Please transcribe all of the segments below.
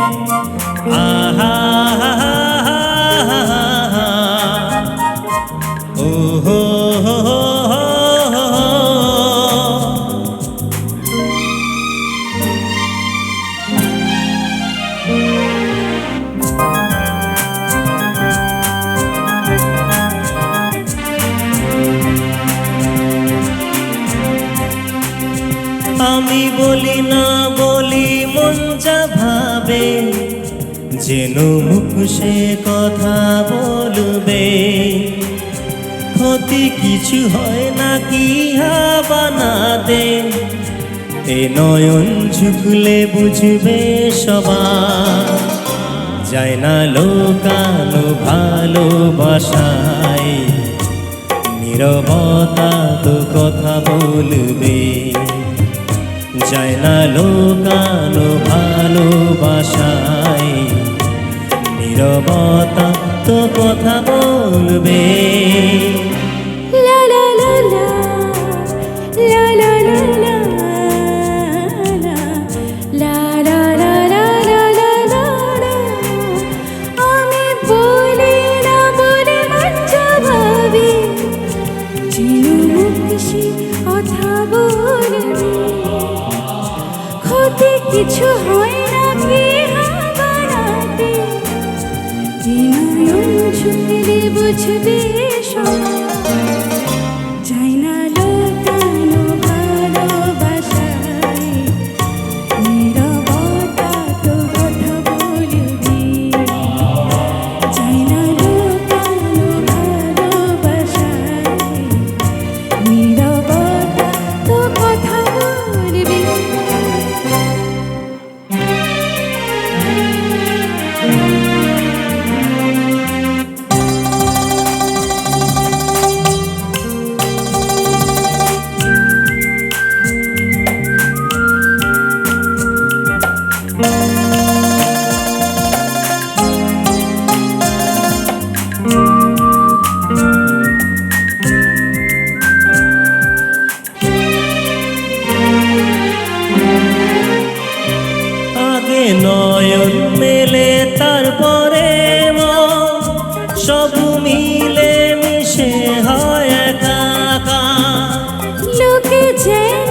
আহা ও হো হো হো। আমি বলি না বলি মন যা ভাবে, যেন মুখ সে কথা বলবে। ক্ষতি কিছু হয় না কি বানাতে, এ নয়ন ঝুঁকলে বুঝবে সবাই। যায় না লোকানো ভালোবাসায়, নীরবতা তো কথা বলবে। যায় না লোকানো ভালোবাসায়, নীরবতা তো কথা বলবে। লা লা লা লা লা লা লা লা লা লা লা লা লা লা লা। আমি বলি না বলে মন যা ভাবে, যেন মুখ সে কথা বলবে। ক্ষতি কিছু হয় না কি বানাতে, নয়ন ঝুঁকলে বুঝবে সবাই। যায় না লোকানো ভালোবাসায়, নীরবতা তো কথা বলবে। যায় না লোকানো ভালোবাসায়, নীরবতা তো কথা বলবে। আগে নয়ন মেলে তারপরে সব মিলে মিশে হয় একাকার। লোকে যেন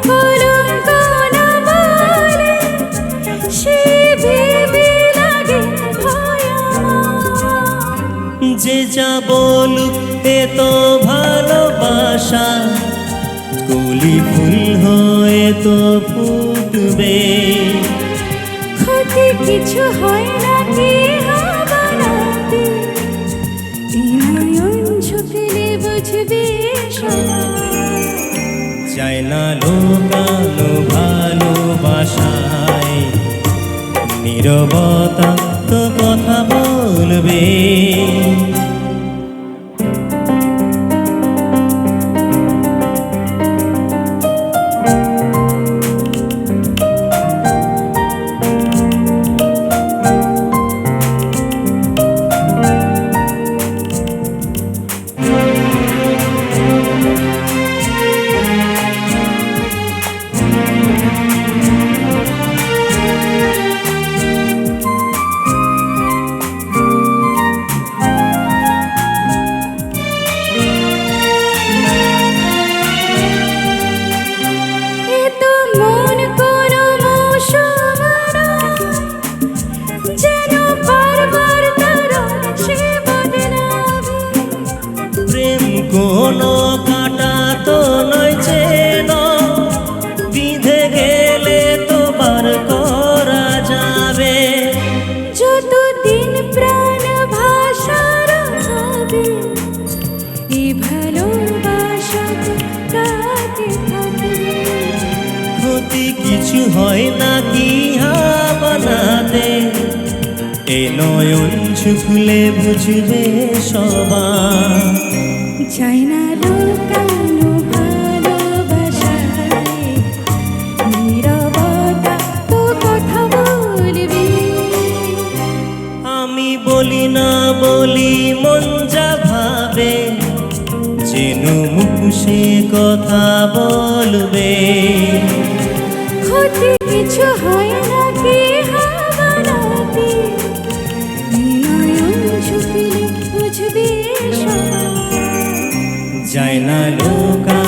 কলঙ্ক না বলে, সে ভেবে লাগে ভয়ানক। যে যা বলুক এ তো ভালোবাসা, কলি ফুল হয়ে তো ফুটবে। ক্ষতি কিছু হয় না কি বানাতে, নয়ন ঝুঁকলে বুঝবে সবাই। যায় না লোকানো ভালোবাসায়, নীরবতা তো কথা বলবে। কোনো কাটা তো নয় চেন, বিধে গেলে তো বার করা যাবে। যতদিন প্রাণ ভাষার হবে, এই ভালোবাসা তাকে থাকবে। ক্ষতি কিছু হয় না কি বানাতে, এ নয়ন ঝুঁকলে বুঝবে সবাই। যায় না লোকানো ভালোবাসায়, নীরবতা তো কথা বলবে। আমি বলি না বলি মন যা ভাবে, যেন মুখ সে কথা বলবে। ক্ষতি কিছু হয় না কি বানাতে, তারকা